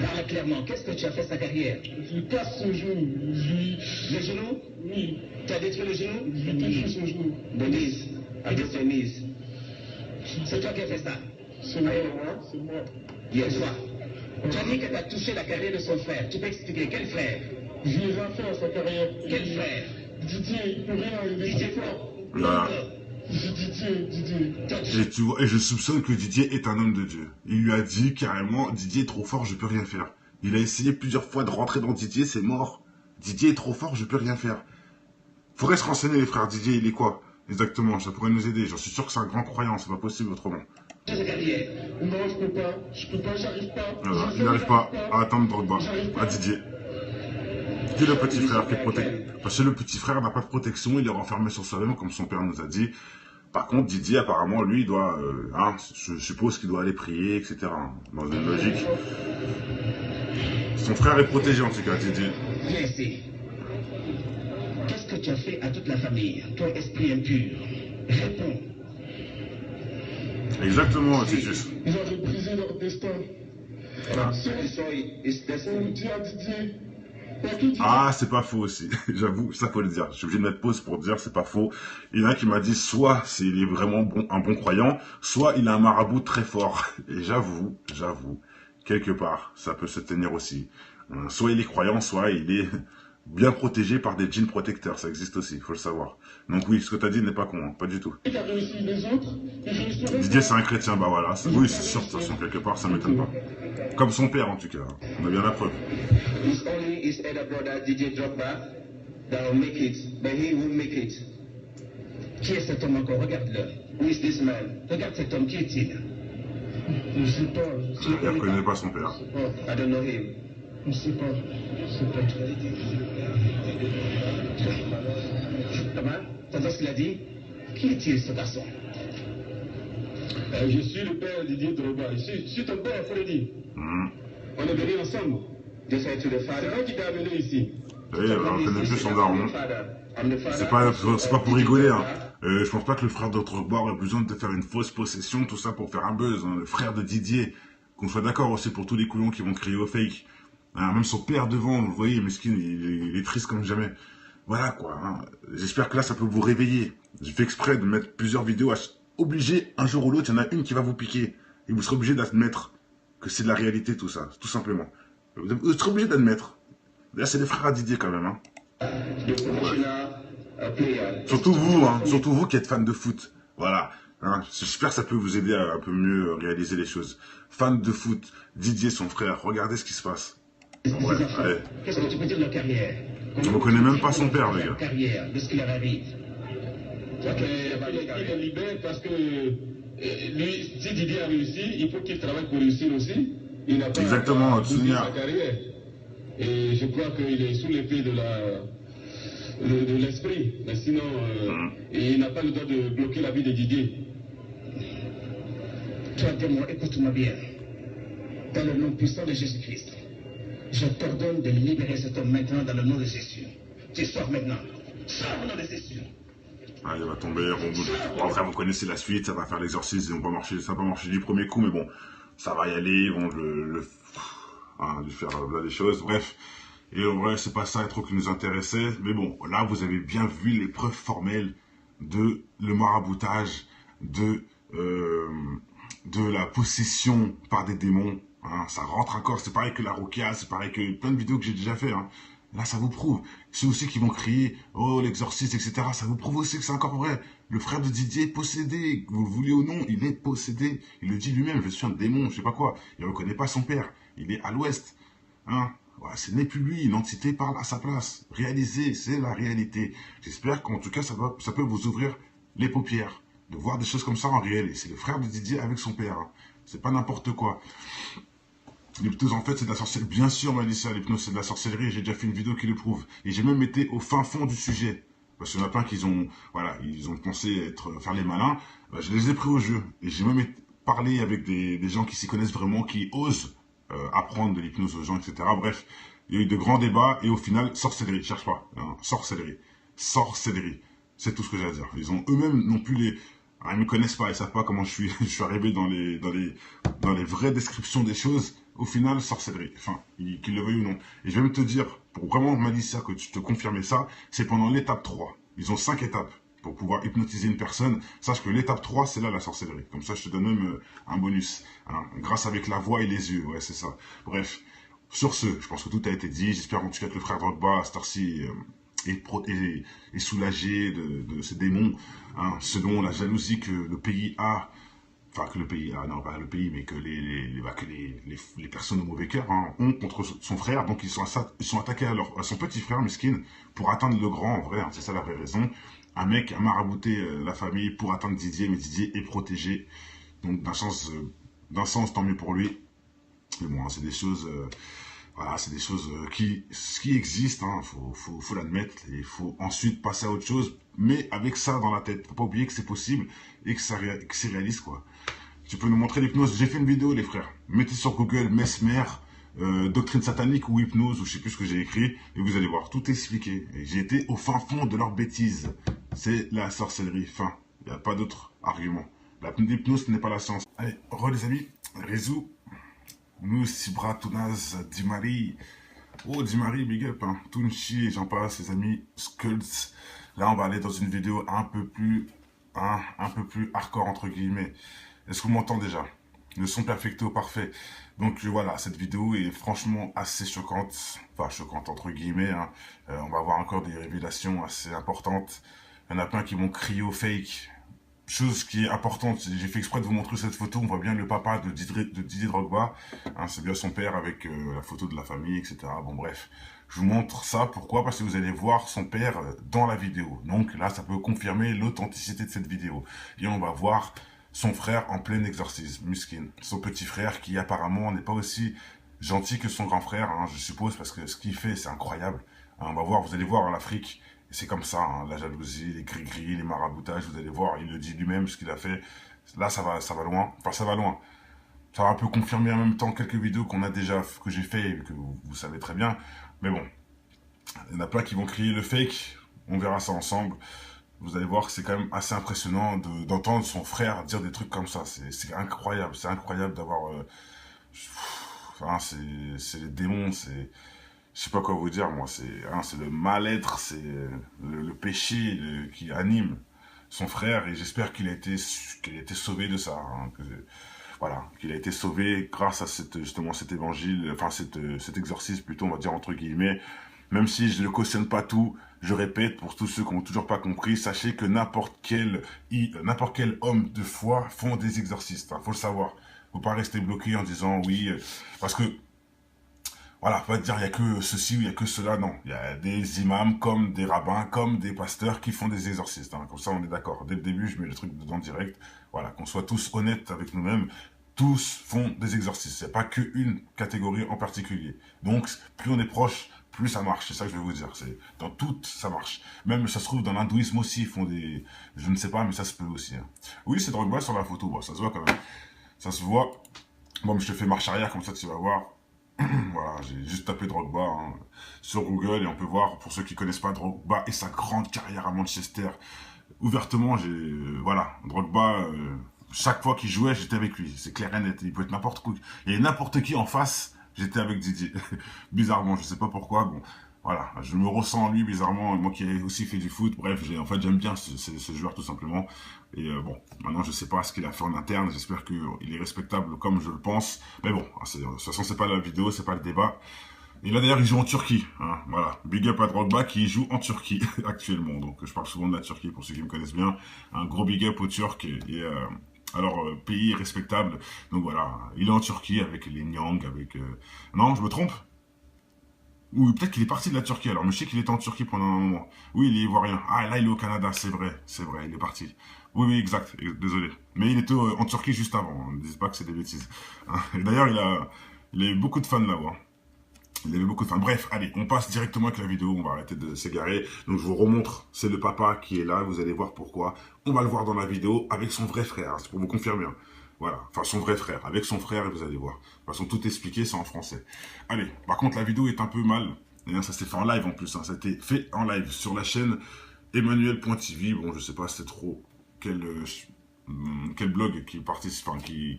Parle clairement, qu'est-ce que tu as fait sa carrière? Je lui casse son genou. Le genou? Oui. Tu as détruit le genou? Je lui détruis son genou. The knees. Against your knees. C'est toi qui as fait ça? C'est moi. Hier soir. Tu as dit que tu as touché la carrière de son frère. Tu peux expliquer quel frère? Je lui ai rien fait à sa carrière. Quel frère? Didier, il peut rien. Il est Didier quoi? Voilà. Didier. Et tu vois, et je soupçonne que Didier est un homme de Dieu. Il lui a dit carrément, Didier est trop fort, je peux rien faire. Il a essayé plusieurs fois de rentrer dans Didier, c'est mort. Didier est trop fort, je peux rien faire. Faudrait se renseigner les frères. Didier, il est quoi? Exactement, ça pourrait nous aider. J'en suis sûr que c'est un grand croyant, c'est pas possible autrement. Non, je peux pas, j'arrive pas. Voilà, il n'arrive pas à attendre Drogba, à Didier. C'est le petit frère qui est protégé. Parce que le petit frère n'a pas de protection, il est renfermé sur soi-même, comme son père nous a dit. Par contre, Didier, apparemment, lui, il doit, je suppose qu'il doit aller prier, etc. Dans une logique. Son frère est protégé, en tout cas, Didier. Viens ici. Qu'est-ce que tu as fait à toute la famille, toi, esprit impur? Réponds. Exactement, c'est juste. Ils avaient brisé leur destin. Voilà. On dit à Didier. Ah, c'est pas faux aussi. J'avoue, ça faut le dire. Je suis obligé de mettre pause pour dire c'est pas faux. Il y en a qui m'a dit soit il est vraiment un bon croyant, soit il a un marabout très fort. Et j'avoue, quelque part, ça peut se tenir aussi. Soit il est croyant, soit il est bien protégé par des djinns protecteurs. Ça existe aussi, il faut le savoir. Donc oui, ce que tu as dit n'est pas con, hein, pas du tout. Didier, c'est un chrétien, bah voilà. Oui, c'est sûr, de toute façon, quelque part, ça m'étonne pas. Comme son père, en tout cas. On a bien la preuve. It's only his elder brother, Didier Drogba, that will make it, but he won't make it. Qui est cet homme encore? Regarde-le. Who is this man? Regarde cet homme, qui est-il? Je sais pas. Il ne connaît pas son père. I don't know him. Je sais pas. T'entends ce qu'il a dit? Qui est-il, ce garçon? Je suis le père Didier Drogba. Je suis ton père, Freddy. On est venus ensemble. Just say to the C'est father. moi qui t'ai amené ici. Vous voyez, on connaît plus son daron. C'est pas pour rigoler, hein. Je pense pas que le frère de Drogba aurait besoin de faire une fausse possession, tout ça pour faire un buzz. Hein. Le frère de Didier, qu'on soit d'accord aussi pour tous les couillons qui vont crier au fake. Hein, même son père devant, vous voyez, mesquine, il est triste comme jamais. voilà quoi. Hein. J'espère que là, ça peut vous réveiller. J'ai fait exprès de mettre plusieurs vidéos. Obligé, un jour ou l'autre, il y en a une qui va vous piquer. Et vous serez obligé d'admettre que c'est de la réalité tout ça, tout simplement. Vous serez obligé d'admettre. Là, c'est des frères à Didier quand même. Hein. Surtout vous qui êtes fan de foot. Voilà. Hein. J'espère que ça peut vous aider à un peu mieux réaliser les choses. Fan de foot, Didier, son frère, regardez ce qui se passe. Bref, allez. Qu'est-ce que tu peux dire de leur carrière? On ne connaît même pas son père, les gars. Carrière, de ce qui leur arrive. Il est libéré parce que lui, si Didier a réussi, il faut qu'il travaille pour réussir aussi. Il n'a pas exactement, sa carrière. Et je crois qu'il est sous l'effet de l'esprit. Mais sinon, il n'a pas le droit de bloquer la vie de Didier. Toi, démon, écoute-moi bien. Dans le nom puissant de Jésus-Christ, je t'ordonne de libérer cet homme maintenant dans le nom de Jésus. Tu sors maintenant. Sors au nom de Jésus. Ah, il va tomber, bon, après vous connaissez la suite, ça va faire l'exorcisme, ça va pas marcher du premier coup, mais bon, ça va y aller, ils vont lui faire là des choses, bref. Et en vrai, c'est pas ça trop qui nous intéressait, mais bon, là vous avez bien vu les preuves formelles de le maraboutage, de la possession par des démons. Hein, ça rentre encore, c'est pareil que la Rokia, c'est pareil que plein de vidéos que j'ai déjà fait. Hein. Là, ça vous prouve. Ceux aussi qui vont crier « Oh, l'exorciste, etc. » Ça vous prouve aussi que c'est encore vrai. Le frère de Didier est possédé. Que vous le voulez ou non, il est possédé. Il le dit lui-même, je suis un démon, je sais pas quoi. Il ne reconnaît pas son père. Il est à l'ouest. Hein, voilà, ce n'est plus lui, une entité parle à sa place. Réalisez, c'est la réalité. J'espère qu'en tout cas, ça peut vous ouvrir les paupières. De voir des choses comme ça en réel. Et c'est le frère de Didier avec son père. Hein. C'est pas n'importe quoi. L'hypnose, en fait, c'est de la sorcellerie. Bien sûr, Malicia, l'hypnose, c'est de la sorcellerie. J'ai déjà fait une vidéo qui le prouve. Et j'ai même été au fin fond du sujet. Parce qu'il y en a plein qui ont, voilà, ils ont pensé faire les malins. Je les ai pris au jeu. Et j'ai même parlé avec des gens qui s'y connaissent vraiment, qui osent apprendre de l'hypnose aux gens, etc. Bref, il y a eu de grands débats. Et au final, sorcellerie. Cherche pas. Hein, sorcellerie. Sorcellerie. C'est tout ce que j'ai à dire. Ils ont eux-mêmes non plus les... Ah, ils me connaissent pas, ils savent pas comment je suis arrivé dans les vraies descriptions des choses. Au final, sorcellerie. Enfin, qu'ils le veuillent ou non. Et je vais même te dire, pour vraiment Malicia, que tu te confirmer ça, c'est pendant l'étape 3. Ils ont 5 étapes pour pouvoir hypnotiser une personne. Sache que l'étape 3, c'est là la sorcellerie. Comme ça, je te donne même un bonus. Hein, grâce avec la voix et les yeux. Ouais, c'est ça. Bref. Sur ce, je pense que tout a été dit. J'espère en tout cas que le frère Drogba, à cette heure-ci, est soulagé de ces démons, hein, selon la jalousie que le pays a, enfin que le pays a, non pas le pays, mais que les personnes au mauvais cœur ont contre son frère. Donc ils sont attaqués à son petit frère Miskin pour atteindre le grand, en vrai, hein, c'est ça la vraie raison. Un mec a marabouté la famille pour atteindre Didier, mais Didier est protégé. Donc d'un sens, tant mieux pour lui. Mais bon, hein, c'est des choses... Voilà, c'est des choses qui existent, hein, faut l'admettre, et il faut ensuite passer à autre chose, mais avec ça dans la tête. Faut pas oublier que c'est possible et que c'est réaliste, quoi. Tu peux nous montrer l'hypnose. J'ai fait une vidéo, les frères. Mettez sur Google Mesmer, doctrine satanique ou hypnose, ou je sais plus ce que j'ai écrit, et vous allez voir, tout est expliqué. Et j'ai été au fin fond de leurs bêtises. C'est la sorcellerie, fin. Il n'y a pas d'autre argument. L'hypnose n'est pas la science. Allez, les amis, Réseau. Nous, Sibra, Tounaz, Dimari. Oh, Dimari, big up, hein. Tunchi, et j'en passe, les amis, Skulls. Là, on va aller dans une vidéo un peu plus hardcore, entre guillemets. Est-ce que vous m'entendez déjà? Le son perfecto, parfait. Donc, voilà, cette vidéo est franchement assez choquante. Enfin, choquante, entre guillemets, hein. On va voir encore des révélations assez importantes. Il y en a plein qui vont crier au fake. Chose qui est importante, j'ai fait exprès de vous montrer cette photo, on voit bien le papa de Didier Drogba, hein, c'est bien son père avec la photo de la famille, etc. Bon bref, je vous montre ça, pourquoi? Parce que vous allez voir son père dans la vidéo. Donc là, ça peut confirmer l'authenticité de cette vidéo. Et on va voir son frère en plein exorcisme, Miskin. Son petit frère qui apparemment n'est pas aussi gentil que son grand frère, hein, je suppose, parce que ce qu'il fait, c'est incroyable. Hein, on va voir, vous allez voir en Afrique. C'est comme ça, hein, la jalousie, les gris-gris, les maraboutages, vous allez voir, il le dit lui-même, ce qu'il a fait. Là, ça va loin. Enfin, ça va loin. Ça va un peu confirmer en même temps quelques vidéos qu'on a déjà, que j'ai fait et que vous savez très bien. Mais bon, il y en a plein qui vont crier le fake. On verra ça ensemble. Vous allez voir que c'est quand même assez impressionnant d'entendre son frère dire des trucs comme ça. C'est incroyable. C'est incroyable d'avoir... Enfin, c'est les démons, c'est... je sais pas quoi vous dire, moi, c'est le mal-être, c'est le péché qui anime son frère, et j'espère qu'il a été sauvé de ça, hein, voilà, qu'il a été sauvé grâce à justement cet évangile, enfin cet exorcisme plutôt, on va dire entre guillemets. Même si je ne cautionne pas tout, je répète, pour tous ceux qui n'ont toujours pas compris, sachez que n'importe quel homme de foi font des exorcistes, hein, faut le savoir. Faut pas rester bloqué en disant oui, parce que voilà, faut pas dire il y a que ceci ou il y a que cela, non. Il y a des imams comme des rabbins, comme des pasteurs qui font des exorcistes, hein. Comme ça on est d'accord. Dès le début, je mets le truc dedans direct. Voilà, qu'on soit tous honnêtes avec nous-mêmes. Tous font des exorcistes. Il n'y a pas qu'une catégorie en particulier. Donc, plus on est proche, plus ça marche. C'est ça que je vais vous dire. C'est dans tout, ça marche. Même, ça se trouve, dans l'hindouisme aussi, ils font des... Je ne sais pas, mais ça se peut aussi, hein. Oui, c'est Drogba sur la photo. Bon, ça se voit quand même. Ça se voit. Bon, mais je te fais marche arrière, comme ça tu vas voir. Voilà, j'ai juste tapé Drogba, hein, sur Google, et on peut voir, pour ceux qui connaissent pas Drogba et sa grande carrière à Manchester, ouvertement, voilà, Drogba, chaque fois qu'il jouait, j'étais avec lui, c'est clair et net, il peut être n'importe quoi, il y a n'importe qui en face, j'étais avec Didier, bizarrement, je sais pas pourquoi, bon, voilà, je me ressens en lui bizarrement, moi qui ai aussi fait du foot, bref, en fait j'aime bien ce joueur tout simplement, et bon, maintenant je sais pas ce qu'il a fait en interne, j'espère qu'il est respectable comme je le pense, mais bon, de toute façon c'est pas la vidéo, c'est pas le débat. Et là d'ailleurs il joue en Turquie, hein, voilà, big up à Drogba qui joue en Turquie actuellement, donc je parle souvent de la Turquie pour ceux qui me connaissent bien, un gros big up aux Turcs, et alors pays respectable, donc voilà, il est en Turquie avec les Nyang, avec... Non, je me trompe? Ou peut-être qu'il est parti de la Turquie alors, mais je sais qu'il était en Turquie pendant un moment. Oui, il est ivoirien. Ah, là, il est au Canada, c'est vrai, il est parti. Oui, oui, exact, désolé. Mais il était en Turquie juste avant, ne dites pas que c'est des bêtises. Et d'ailleurs, il a eu beaucoup de fans là-bas. Il avait beaucoup de fans. Bref, allez, on passe directement avec la vidéo, on va arrêter de s'égarer. Donc je vous remontre, c'est le papa qui est là, vous allez voir pourquoi. On va le voir dans la vidéo avec son vrai frère, c'est pour vous confirmer. Hein. Voilà, enfin son vrai frère, avec son frère, vous allez voir. De toute façon, tout expliqué, c'est en français. Allez, par contre, la vidéo est un peu mal. D'ailleurs, ça s'est fait en live en plus, hein. Ça a été fait en live sur la chaîne Emmanuel.tv. Bon, je sais pas c'est trop quel blog qui participe, enfin, qui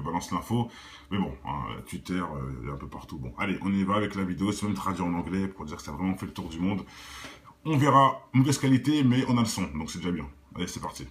balance l'info. Mais bon, hein, Twitter, un peu partout. Bon, allez, on y va avec la vidéo. C'est même traduit en anglais pour dire que ça a vraiment fait le tour du monde. On verra, mauvaise qualité, mais on a le son, donc c'est déjà bien. Allez, c'est parti.